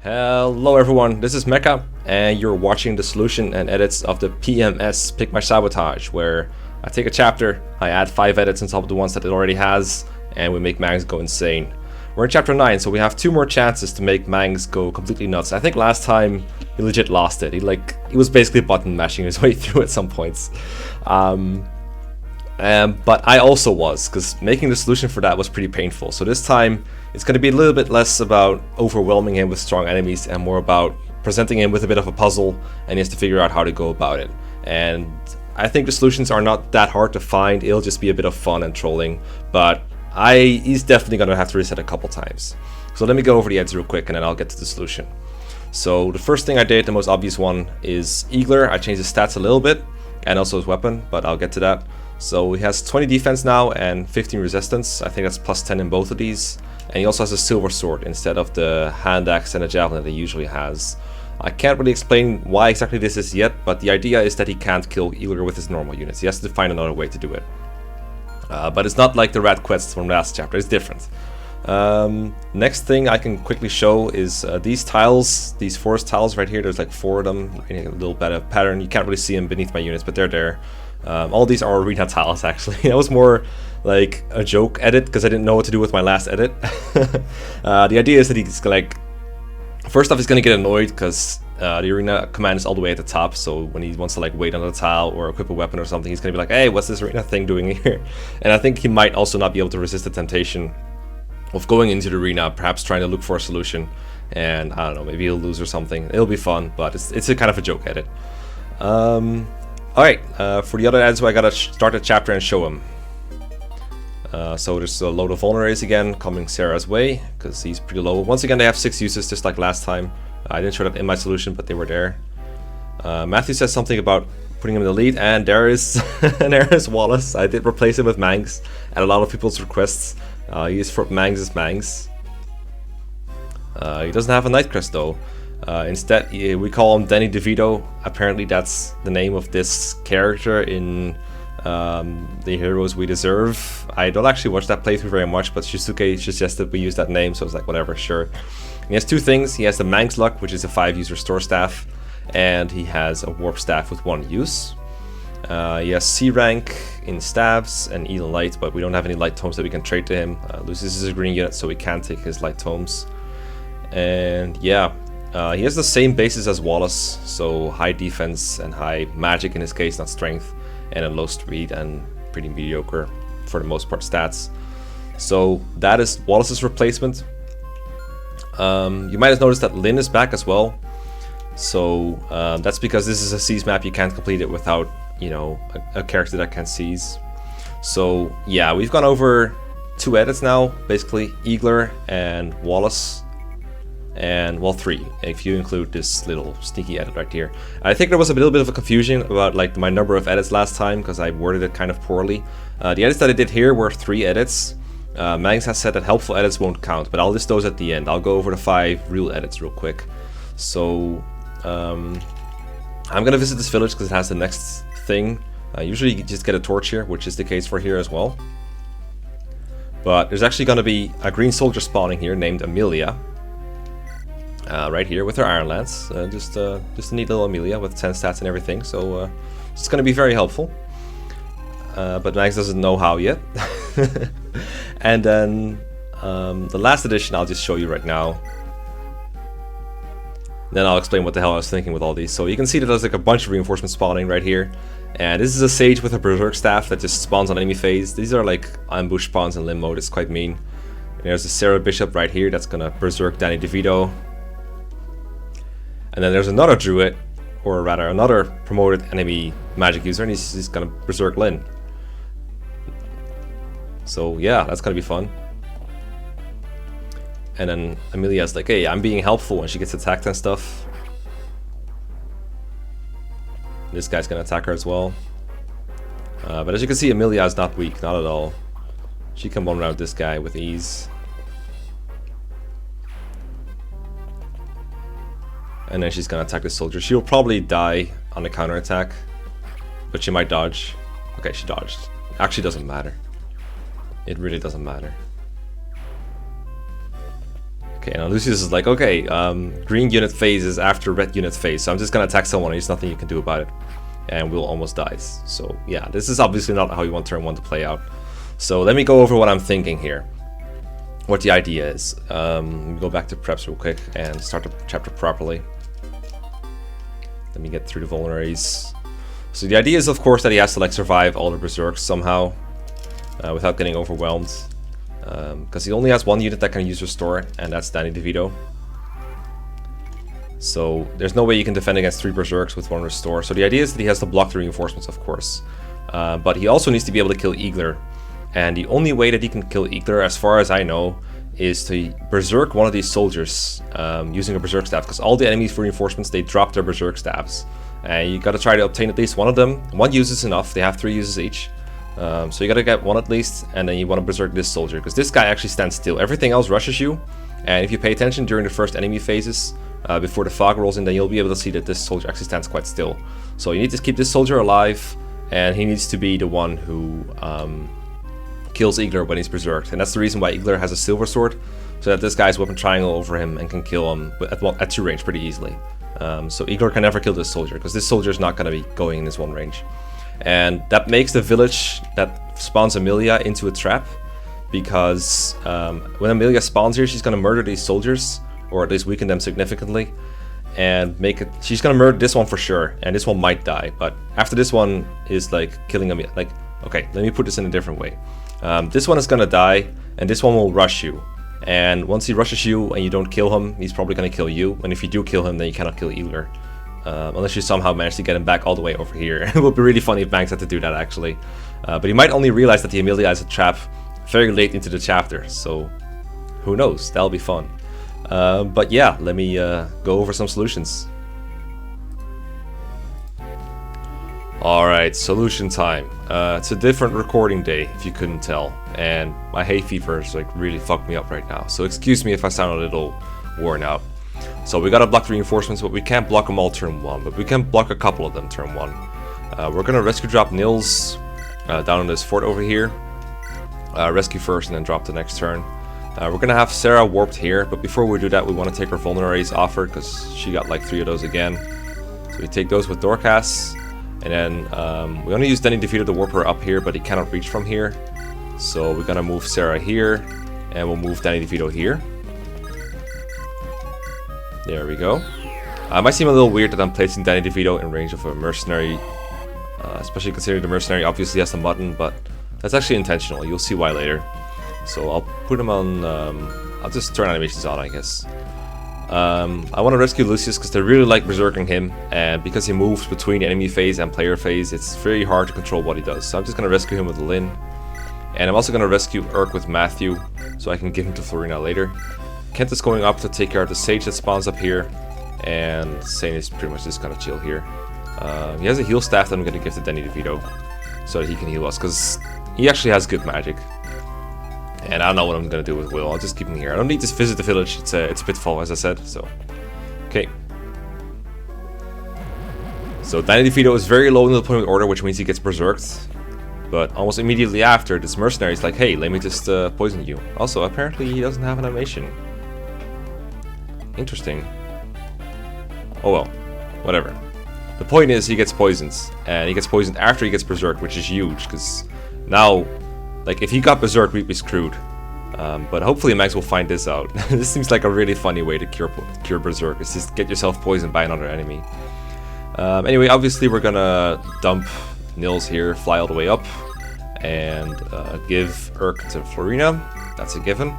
Hello everyone, this is Mekkah, and you're watching the solution and edits of the PMS Pick My Sabotage, where I take a chapter, I add 5 edits on top of the ones that it already has, and we make Mangs go insane. We're in chapter 9, so we have 2 more chances to make Mangs go completely nuts. I think last time he legit lost it. He was basically button mashing his way through at some points. But I also was, because making the solution for that was pretty painful. So this time it's going to be a little bit less about overwhelming him with strong enemies and more about presenting him with a bit of a puzzle, and he has to figure out how to go about it. And I think the solutions are not that hard to find. It'll just be a bit of fun and trolling, but he's definitely going to have to reset a couple times. So let me go over the edits real quick and then I'll get to the solution. So the first thing I did, the most obvious one, is Eagler. I changed his stats a little bit and also his weapon, but I'll get to that. So he has 20 defense now and 15 resistance. I think that's plus 10 in both of these. And he also has a silver sword instead of the hand axe and a javelin that he usually has. I can't really explain why exactly this is yet, but the idea is that he can't kill Eagler with his normal units. He has to find another way to do it. But it's not like the rat quests from last chapter, it's different. Next thing I can quickly show is these tiles, these forest tiles right here. There's like 4 of them in a little bit of pattern. You can't really see them beneath my units, but they're there. All these are arena tiles actually. That was more like a joke edit because I didn't know what to do with my last edit. The idea is that he's like, first off, he's gonna get annoyed because the arena command is all the way at the top, so when he wants to like wait on the tile or equip a weapon or something, he's gonna be like, hey, what's this arena thing doing here? And I think he might also not be able to resist the temptation of going into the arena, perhaps trying to look for a solution, and I don't know, maybe he'll lose or something. It'll be fun, but it's a kind of a joke edit. Alright, for the other ads, I gotta start the chapter and show him. So there's a load of vulneraries again coming Sarah's way, because he's pretty low. Once again, they have 6 uses, just like last time. I didn't show that in my solution, but they were there. Matthew says something about putting him in the lead, and there is, there is Wallace. I did replace him with Mangs, at a lot of people's requests. He is for Mangs' Mangs. He doesn't have a Night Crest though. Instead, we call him Danny DeVito. Apparently that's the name of this character in The Heroes We Deserve. I don't actually watch that playthrough very much, but Shuusuke suggested we use that name, so I was like, whatever, sure. And he has 2 things. He has the Mangs Luck, which is a 5-user store staff, and he has a Warp Staff with 1 use. He has C rank in staves and Elon Light, but we don't have any light tomes that we can trade to him. Lucius is a green unit, so we can't take his light tomes. And yeah, he has the same bases as Wallace, so high defense and high magic in his case, not strength, and a low speed and pretty mediocre for the most part stats. So that is Wallace's replacement. You might have noticed that Lyn is back as well. So that's because this is a seize map. You can't complete it without, you know, a character that can seize. So yeah, we've gone over 2 edits now, basically Eagler and Wallace. And well, 3 if you include this little sneaky edit right here. I think there was a little bit of a confusion about like my number of edits last time because I worded it kind of poorly. The edits that I did here were 3 edits. Mangs has said that helpful edits won't count, but I'll list those at the end. I'll go over the 5 real edits real quick. So I'm gonna visit this village because it has the next thing. Usually you just get a torch here, which is the case for here as well. But there's actually gonna be a green soldier spawning here named Amelia. Right here with her Iron Lance, just a neat little Amelia with 10 stats and everything, so it's going to be very helpful. But Max doesn't know how yet. And then the last edition I'll just show you right now. Then I'll explain what the hell I was thinking with all these. So you can see that there's like a bunch of reinforcements spawning right here. And this is a Sage with a Berserk Staff that just spawns on enemy phase. These are like ambush spawns in Lyn Mode, it's quite mean. And there's a Sarah Bishop right here that's going to Berserk Danny DeVito. And then there's another druid, or rather another promoted enemy magic user, and he's gonna berserk Lyn. So yeah, that's gonna be fun. And then Amelia's like, hey, I'm being helpful, and she gets attacked and stuff. This guy's gonna attack her as well. But as you can see, Amelia is not weak, not at all. She can one round this guy with ease. And then she's gonna attack the soldier. She'll probably die on the counterattack, but she might dodge. Okay, she dodged. Actually, doesn't matter. It really doesn't matter. Okay, now Lucius is like, okay, green unit phase is after red unit phase, so I'm just gonna attack someone and there's nothing you can do about it. And we'll almost die. So yeah, this is obviously not how you want turn 1 to play out. So let me go over what I'm thinking here. What the idea is. Let me go back to preps real quick and start the chapter properly. Let me get through the vulneraries. So the idea is, of course, that he has to like survive all the berserks somehow without getting overwhelmed. Because he only has one unit that can use Restore, and that's Danny DeVito. So there's no way you can defend against 3 berserks with 1 Restore. So the idea is that he has to block the reinforcements, of course. But he also needs to be able to kill Eagler. And the only way that he can kill Eagler, as far as I know, is to berserk one of these soldiers using a berserk staff. Because all the enemies' reinforcements, they drop their berserk staffs. And you gotta try to obtain at least one of them. 1 use is enough, they have 3 uses each. So you gotta get 1 at least, and then you want to berserk this soldier. Because this guy actually stands still, everything else rushes you. And if you pay attention during the first enemy phases, before the fog rolls in, then you'll be able to see that this soldier actually stands quite still. So you need to keep this soldier alive, and he needs to be the one who kills Eagler when he's berserked. And that's the reason why Eagler has a silver sword, so that this guy's weapon triangle over him and can kill him at 2 range pretty easily. So Eagler can never kill this soldier, because this soldier is not going to be going in this 1 range. And that makes the village that spawns Amelia into a trap, because when Amelia spawns here, she's going to murder these soldiers, or at least weaken them significantly, and make it. She's going to murder this one for sure, and this one might die. But after this one is like killing Amelia. Like, okay, let me put this in a different way. This one is going to die, and this one will rush you. And once he rushes you and you don't kill him, he's probably going to kill you. And if you do kill him, then you cannot kill Eagler. Unless you somehow manage to get him back all the way over here. It would be really funny if Mangs had to do that, actually. But he might only realize that the Amelia is a trap very late into the chapter. So, who knows? That'll be fun. But yeah, let me go over some solutions. Alright, solution time. It's a different recording day, if you couldn't tell. And my hay fever is like really fucked me up right now. So excuse me if I sound a little worn out. So we gotta block the reinforcements, but we can't block them all turn 1. But we can block a couple of them turn 1. We're gonna rescue drop Nils down in this fort over here. Rescue first and then drop the next turn. We're gonna have Sarah warped here, but before we do that, we want to take her vulneraries off her, because she got like 3 of those again. So we take those with Dorcas. And then we only use Danny DeVito to warp her up here, but he cannot reach from here. So we're gonna move Sarah here, and we'll move Danny DeVito here. There we go. It might seem a little weird that I'm placing Danny DeVito in range of a mercenary, especially considering the mercenary obviously has the mutton, but that's actually intentional. You'll see why later. So I'll put him on, I'll just turn animations on, I guess. I want to rescue Lucius because they really like berserking him, and because he moves between enemy phase and player phase, it's very hard to control what he does. So I'm just going to rescue him with Lyn. And I'm also going to rescue Urk with Matthew, so I can give him to Florina later. Kent is going up to take care of the Sage that spawns up here, and Sane is pretty much just going to chill here. He has a heal staff that I'm going to give to Danny DeVito, so that he can heal us, because he actually has good magic. And I don't know what I'm going to do with Will, I'll just keep him here. I don't need to visit the village, it's a pitfall as I said, so... Okay. So Danny DeVito is very low in the deployment order, which means he gets berserked. But almost immediately after, this mercenary is like, hey, let me just poison you. Also, apparently he doesn't have an animation. Interesting. Oh well, whatever. The point is, he gets poisoned. And he gets poisoned after he gets berserked, which is huge, because now, like, if he got berserked, we'd be screwed. But hopefully Max will find this out. This seems like a really funny way to cure berserk, is just get yourself poisoned by another enemy. Anyway, obviously we're gonna dump Nils here, fly all the way up, and give Urk to Florina. That's a given.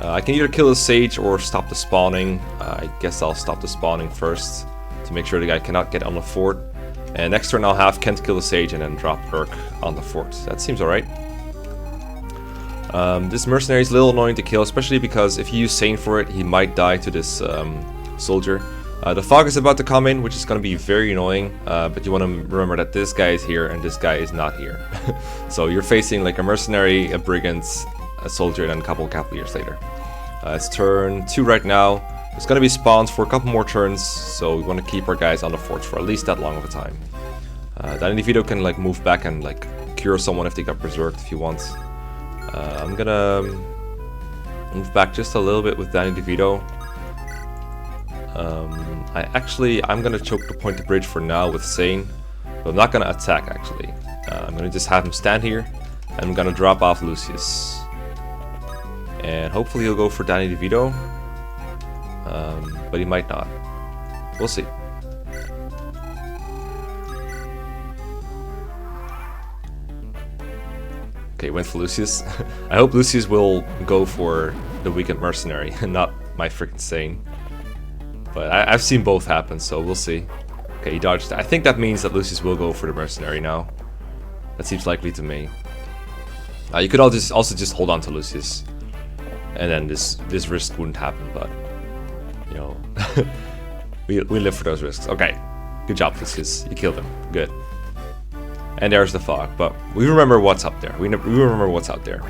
I can either kill the Sage or stop the spawning. I guess I'll stop the spawning first to make sure the guy cannot get on the fort. And next turn I'll have Kent kill the Sage and then drop Urk on the fort. That seems alright. This mercenary is a little annoying to kill, especially because if you use Sane for it, he might die to this soldier. The fog is about to come in, which is going to be very annoying, but you want to remember that this guy is here and this guy is not here. So you're facing like a mercenary, a brigand, a soldier, and then a couple of cavaliers later. It's turn 2 right now. It's going to be spawns for a couple more turns, so we want to keep our guys on the forts for at least that long of a time. Danny DeVito can like move back and like cure someone if they got berserked if you want. I'm gonna Move back just a little bit with Danny DeVito. I'm gonna choke the point to bridge for now with Sane, but I'm not gonna attack actually. I'm gonna just have him stand here, and I'm gonna drop off Lucius. And hopefully he'll go for Danny DeVito, but he might not. We'll see. Okay, went for Lucius. I hope Lucius will go for the weekend mercenary and not my freaking Sane. But I've seen both happen, so we'll see. Okay, he dodged. I think that means that Lucius will go for the mercenary now. That seems likely to me. You could also just hold on to Lucius, and then this risk wouldn't happen. But you know, we live for those risks. Okay, good job, Lucius. You killed him. Good. And there's the fog. But we remember what's up there. We remember what's out there.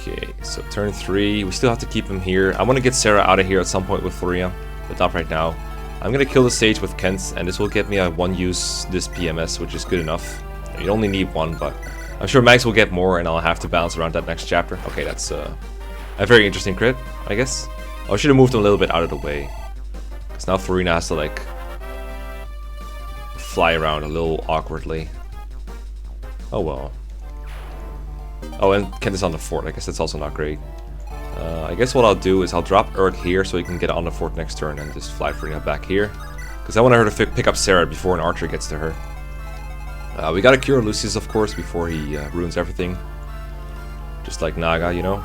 Okay, so turn 3, we still have to keep him here. I want to get Sarah out of here at some point with Floria, but not right now. I'm going to kill the sage with Kent, and this will get me a 1-use this PMS, which is good enough. You only need 1, but I'm sure Mangs will get more, and I'll have to balance around that next chapter. Okay, that's a very interesting crit, I guess. I should have moved him a little bit out of the way, because now Florina has to, like, fly around a little awkwardly. Oh well. Oh, and Kent is on the fort. I guess that's also not great. I guess what I'll do is I'll drop Urk here so he can get on the fort next turn and just fly Farina back here. Because I want her to pick up Sarah before an archer gets to her. We gotta cure Lucius, of course, before he ruins everything. Just like Naga, you know.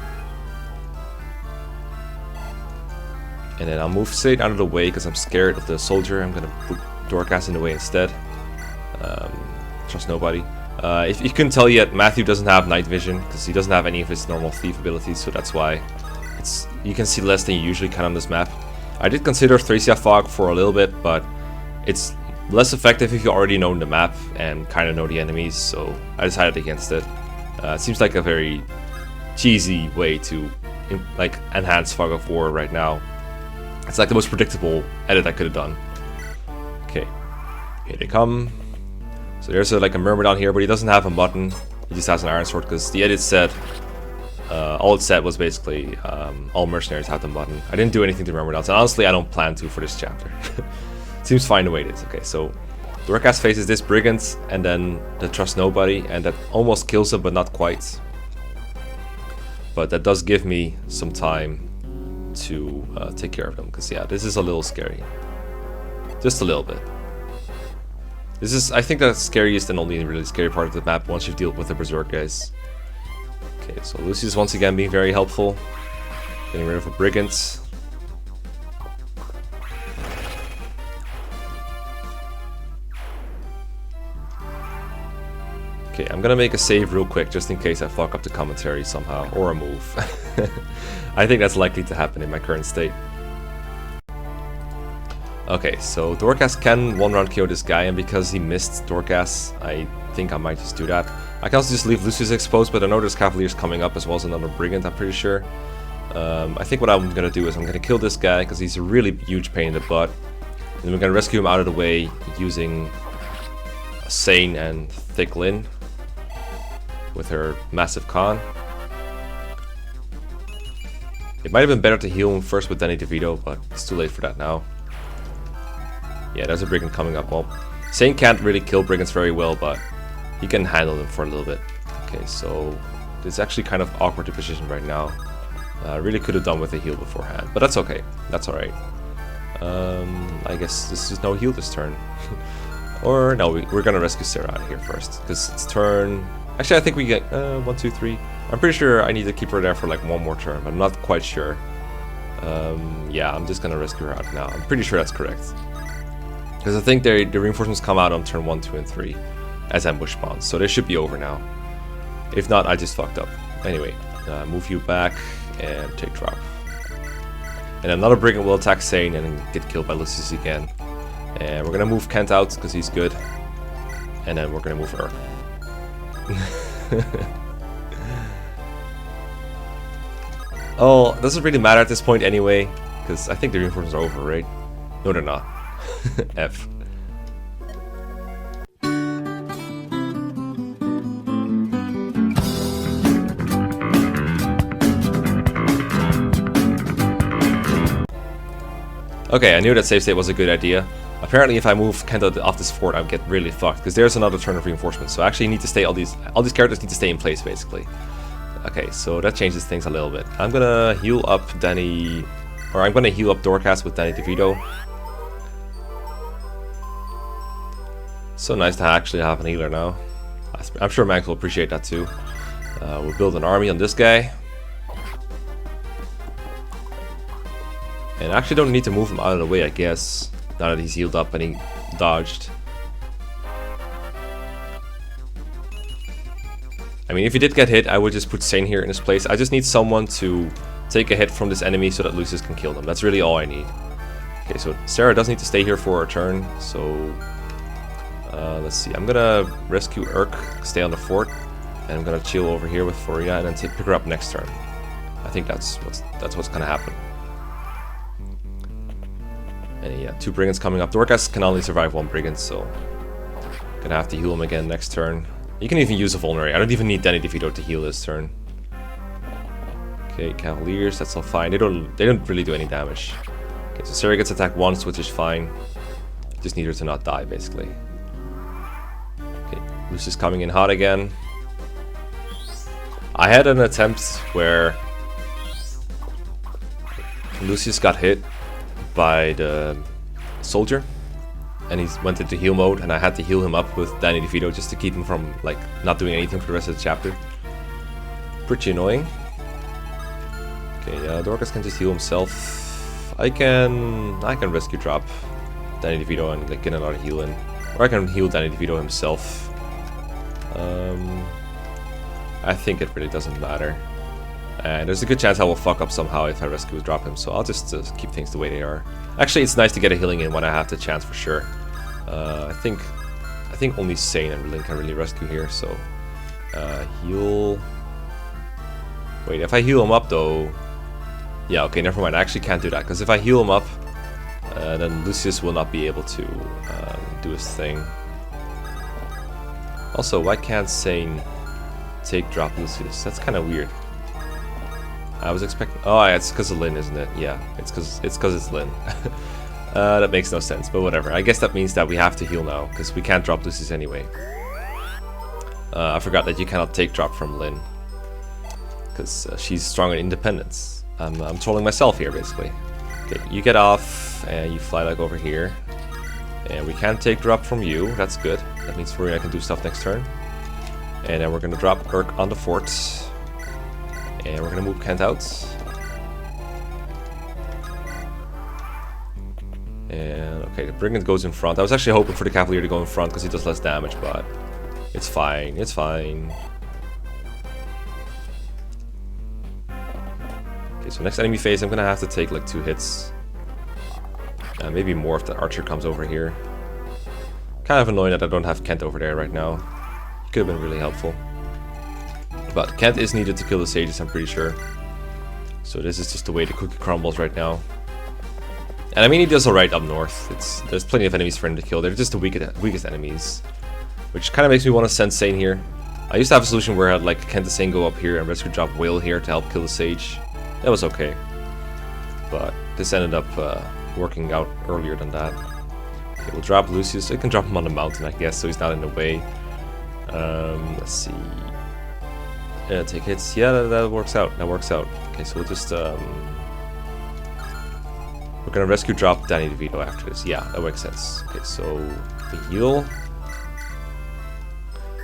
And then I'll move Satan out of the way because I'm scared of the soldier. I'm gonna put Dorcas in the way instead. Trust nobody. If you couldn't tell yet, Matthew doesn't have night vision because he doesn't have any of his normal thief abilities, so that's why you can see less than you usually can on this map. I did consider Thracia Fog for a little bit, but it's less effective if you already know the map and kind of know the enemies, so I decided against it. It seems like a very cheesy way to enhance Fog of War right now. It's like the most predictable edit I could have done. Okay, here they come. So there's like a murmur down here, but he doesn't have a button. He just has an iron sword because the edit said, all it said was basically all mercenaries have the button. I didn't do anything to murmur down, and honestly I don't plan to for this chapter. Seems fine the way it is. Okay, so Dorcas faces this brigand and then the Trust Nobody, and that almost kills him but not quite. But that does give me some time to take care of him, because yeah, this is a little scary. Just a little bit. This is, I think, the scariest and only really scary part of the map once you deal with the Berserk guys. Okay, so Lucius once again being very helpful. Getting rid of a brigand. Okay, I'm gonna make a save real quick just in case I fuck up the commentary somehow, or a move. I think that's likely to happen in my current state. Okay, so Dorcas can one-round KO this guy, and because he missed Dorcas, I think I might just do that. I can also just leave Lucius exposed, but I know there's Cavaliers coming up as well as another Brigand, I'm pretty sure. I think what I'm gonna do is I'm gonna kill this guy, because he's a really huge pain in the butt. And then we're gonna rescue him out of the way using Sane and Thick Lyn with her Massive Con. It might have been better to heal him first with Danny DeVito, but it's too late for that now. Yeah, there's a Brigand coming up. Well, Sane can't really kill Brigands very well, but he can handle them for a little bit. Okay, so it's actually kind of awkward to position right now. I really could have done with a heal beforehand, but that's okay. That's alright. I guess this is no heal this turn. Or no, we're gonna rescue Sarah out of here first, because it's turn... Actually, I think we get 1, 2, 3. I'm pretty sure I need to keep her there for like one more turn, but I'm not quite sure. Yeah, I'm just gonna rescue her out now. I'm pretty sure that's correct. Because I think the reinforcements come out on turn 1, 2, and 3 as ambush spawns, so they should be over now. If not, I just fucked up. Anyway, move you back and take drop. And another Brigand will attack Sane and get killed by Lucius again. And we're gonna move Kent out because he's good. And then we're gonna move her. Oh, doesn't really matter at this point anyway, because I think the reinforcements are over, right? No, they're not. F. Okay, I knew that save state was a good idea. Apparently if I move Kent off this fort, I get really fucked, because there's another turn of reinforcements. So I actually need to stay, all these characters need to stay in place, basically. Okay, so that changes things a little bit. I'm gonna heal up Danny, or I'm gonna heal up Dorcas with Danny DeVito. So nice to actually have an healer now. I'm sure Mangs will appreciate that too. We'll build an army on this guy. And I actually don't need to move him out of the way, I guess, now that he's healed up and he dodged. I mean, if he did get hit, I would just put Sane here in his place. I just need someone to take a hit from this enemy so that Lucius can kill them. That's really all I need. Okay, so Sarah does need to stay here for a turn, so... let's see, I'm gonna rescue Urk, stay on the fort, and I'm gonna chill over here with Florina and then pick her up next turn. I think that's what's gonna happen. And yeah, 2 brigands coming up. Dorcas can only survive 1 brigand, so gonna have to heal him again next turn. You can even use a vulnerary. I don't even need Danny DeVito to heal this turn. Okay, Cavaliers, that's all fine. They don't really do any damage. Okay, so Sarah gets attacked once, which is fine. Just need her to not die, basically. Okay, Lucius coming in hot again. I had an attempt where Lucius got hit by the soldier, and he went into heal mode, and I had to heal him up with Danny DeVito just to keep him from like not doing anything for the rest of the chapter. Pretty annoying. Okay, Dorcas can just heal himself. I can rescue drop Danny DeVito and like, get another heal in, or I can heal Danny DeVito himself. I think it really doesn't matter. And there's a good chance I will fuck up somehow if I rescue drop him, so I'll just keep things the way they are. Actually, it's nice to get a healing in when I have the chance for sure. I think only Sane and Lyn can really rescue here, so heal. Wait, if I heal him up though, yeah, okay, never mind. I actually can't do that because if I heal him up, then Lucius will not be able to do his thing. Also, why can't Sane take drop Lucius? That's kind of weird. I was expecting. Oh, yeah, it's because of Lyn, isn't it? Yeah, it's because it's Lyn. That makes no sense, but whatever. I guess that means that we have to heal now because we can't drop Lucius anyway. I forgot that you cannot take drop from Lyn because she's strong in independence. I'm trolling myself here, basically. Okay, you get off and you fly like over here, and we can't take drop from you. That's good. That means Florina can do stuff next turn. And then we're gonna drop Urk on the fort. And we're gonna move Kent out. And okay, the Brigand goes in front. I was actually hoping for the Cavalier to go in front because he does less damage, but it's fine, it's fine. Okay, so next enemy phase, I'm gonna have to take like 2 hits. Maybe more if the archer comes over here. Kind of annoying that I don't have Kent over there right now. Could have been really helpful. But Kent is needed to kill the sages, I'm pretty sure. So this is just the way the cookie crumbles right now. And I mean, he does alright up north. There's plenty of enemies for him to kill. They're just the weakest enemies. Which kind of makes me want to send Sane here. I used to have a solution where I had like Kent and Sane go up here and rescue drop Whale here to help kill the sage. That was okay. But this ended up working out earlier than that. Okay, we'll drop Lucius. I can drop him on the mountain, I guess, so he's not in the way. Let's see. Yeah, take hits. Yeah, that works out. That works out. Okay, so we'll just we're gonna rescue drop Danny DeVito after this. Yeah, that makes sense. Okay, so we heal.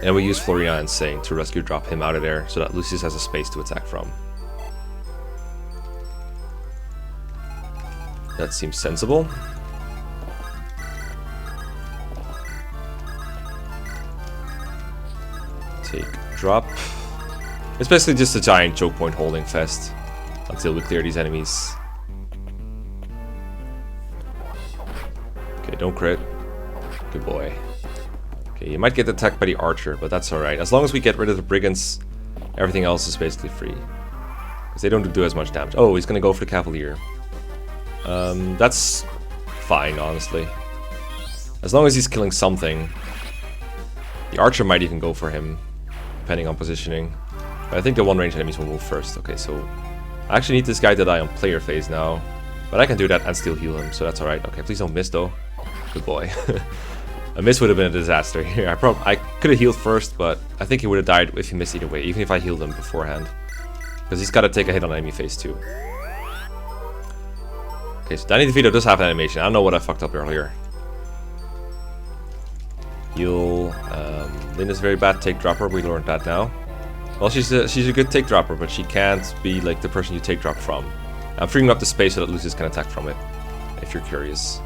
And we use Florina and Sane to rescue drop him out of there so that Lucius has a space to attack from. That seems sensible. Take drop. It's basically just a giant choke point holding fest until we clear these enemies. Okay, don't crit. Good boy. Okay, you might get attacked by the archer, but that's alright. As long as we get rid of the brigands, everything else is basically free. Because they don't do as much damage. Oh, he's gonna go for the cavalier. That's fine, honestly. As long as he's killing something. The archer might even go for him, depending on positioning. But I think the one range enemies will move first. Okay, so I actually need this guy to die on player phase now. But I can do that and still heal him, so that's alright. Okay, please don't miss though. Good boy. A miss would have been a disaster here. I could have healed first, but I think he would have died if he missed either way, even if I healed him beforehand. Because he's got to take a hit on enemy phase too. Okay, so Danny DeVito does have an animation. I don't know what I fucked up earlier. Heal. Lyn is very bad take dropper. We learned that now. Well, she's a good take dropper, but she can't be like the person you take drop from. I'm freeing up the space so that Lucius can attack from it, if you're curious.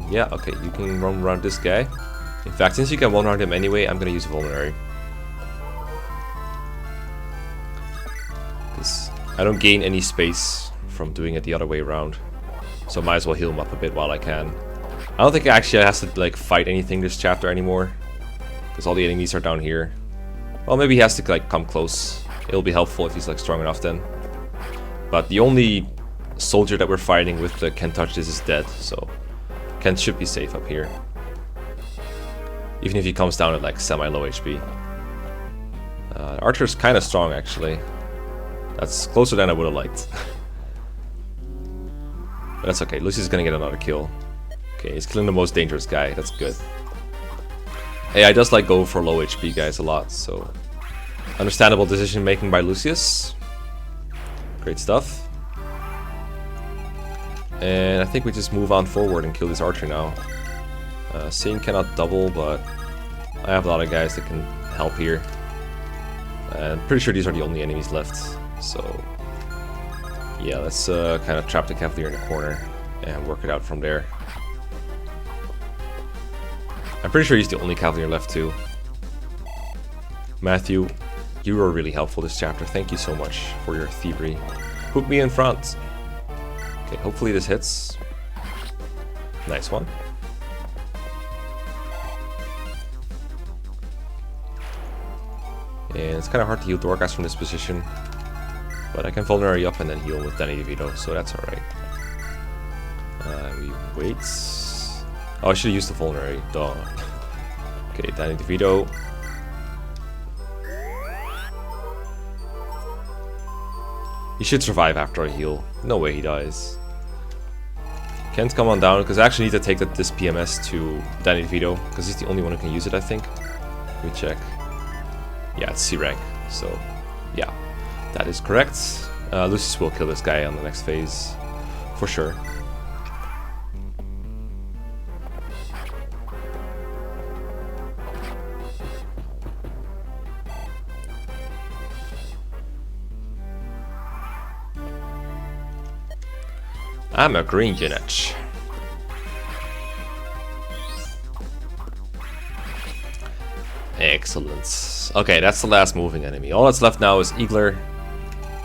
Yeah, okay, you can run around this guy. In fact, since you can one-round him anyway, I'm gonna use a Vulnerary. Because I don't gain any space from doing it the other way around. So I might as well heal him up a bit while I can. I don't think he actually has to like fight anything this chapter anymore. Because all the enemies are down here. Well, maybe he has to like come close. It'll be helpful if he's like strong enough then. But the only soldier that we're fighting with the Can't Touch This is dead, so Kent should be safe up here. Even if he comes down at like semi-low HP. Archer's kind of strong actually. That's closer than I would have liked. But that's okay, Lucy's gonna get another kill. Okay, he's killing the most dangerous guy, that's good. Hey, I just like go for low HP guys a lot, so... Understandable decision making by Lucius. Great stuff. And I think we just move on forward and kill this archer now. Sane cannot double, but I have a lot of guys that can help here. And I'm pretty sure these are the only enemies left. So yeah, let's kind of trap the Cavalier in the corner and work it out from there. I'm pretty sure he's the only Cavalier left too. Matthew, you were really helpful this chapter. Thank you so much for your thievery. Put me in front. Okay, hopefully this hits. Nice one. And it's kind of hard to heal Dorcas from this position. But I can Vulnerary up and then heal with Danny DeVito, so that's alright. We wait. Oh, I should have used the Vulnerary. Duh. Okay, Danny DeVito. He should survive after I heal. No way he dies. Can't come on down, because I actually need to take this PMS to Danny DeVito, because he's the only one who can use it, I think. Let me check. Yeah, it's C rank, so yeah, that is correct. Lucius will kill this guy on the next phase, for sure. I'm a green unit. Excellent. Okay, that's the last moving enemy. All that's left now is Eagler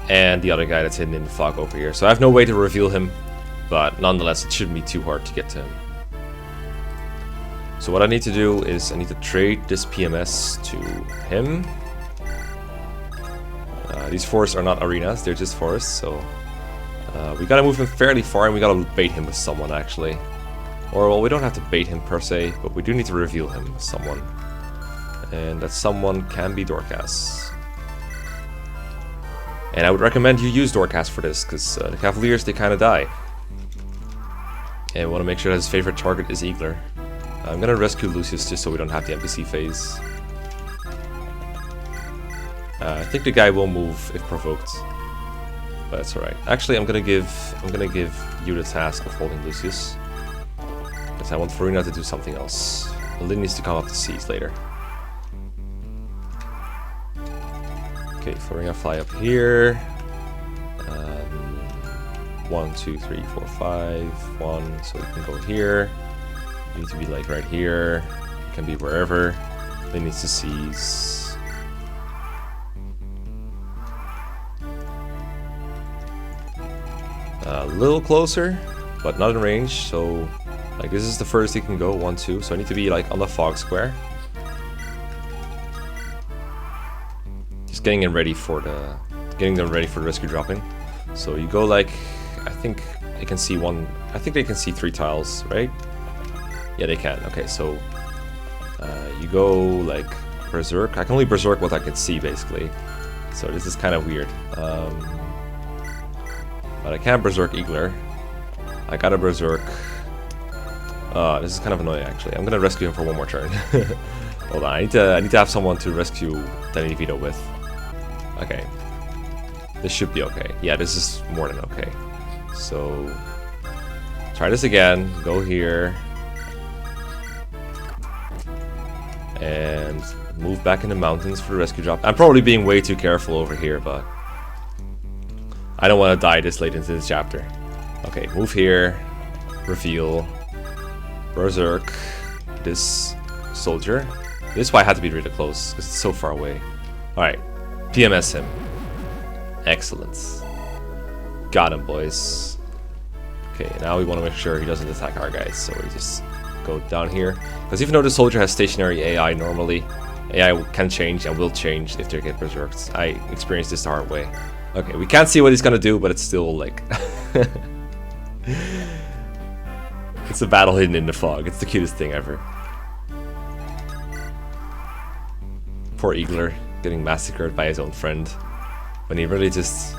and the other guy that's hidden in the fog over here. So I have no way to reveal him, but nonetheless it shouldn't be too hard to get to him. So what I need to do is I need to trade this PMS to him. These forests are not arenas, they're just forests, so... we gotta move him fairly far and we gotta bait him with someone actually. Or, well, we don't have to bait him per se, but we do need to reveal him with someone. And that someone can be Dorcas. And I would recommend you use Dorcas for this, because the Cavaliers, they kind of die. And we want to make sure that his favorite target is Eagler. I'm gonna rescue Lucius just so we don't have the NPC phase. I think the guy will move if provoked. But that's alright. Actually, I'm gonna give you the task of holding Lucius, because I want Farina to do something else. Lyn needs to come up the seas later. Okay, Farina, fly up here. 1, 2, 3, 4, 5. 1, so you can go here. You need to be like right here. You can be wherever. Lyn needs to seize. A little closer, but not in range, so like this is the furthest he can go, 1, 2, so I need to be like on the fog square. Just getting them ready for the rescue dropping. So you go like, I think they can see they can see 3 tiles, right? Yeah, they can. Okay, so you go like berserk. I can only berserk what I can see basically. So this is kind of weird. But I can't Berserk Eagler. I gotta Berserk. This is kind of annoying actually. I'm gonna rescue him for one more turn. Hold on, I need to have someone to rescue Danny Vito with. Okay. This should be okay. Yeah, this is more than okay. So try this again. Go here. And move back in the mountains for the rescue drop. I'm probably being way too careful over here, but I don't want to die this late into this chapter. Okay, move here. Reveal. Berserk. This soldier. This is why I had to be really close, because it's so far away. Alright. PMS him. Excellent. Got him, boys. Okay, now we want to make sure he doesn't attack our guys, so we just go down here. Because even though the soldier has stationary AI normally, AI can change and will change if they get berserked. I experienced this the hard way. Okay, we can't see what he's gonna do, but it's still like... It's a battle hidden in the fog. It's the cutest thing ever. Poor Eagler getting massacred by his own friend when he really just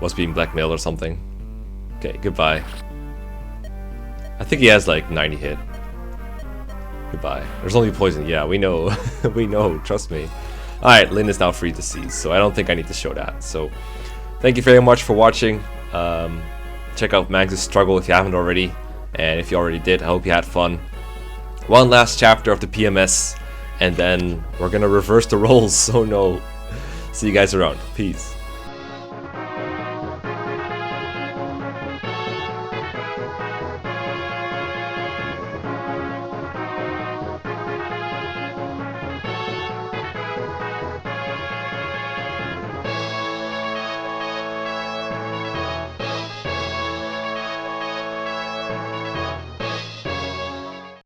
was being blackmailed or something. Okay, goodbye. I think he has like 90 hit. Goodbye. There's only poison. Yeah, we know. We know. Trust me. Alright, Lyn is now free to seize, so I don't think I need to show that. So, thank you very much for watching. Check out Mangs' struggle if you haven't already. And if you already did, I hope you had fun. One last chapter of the PMS, and then we're gonna reverse the roles. So no. See you guys around. Peace.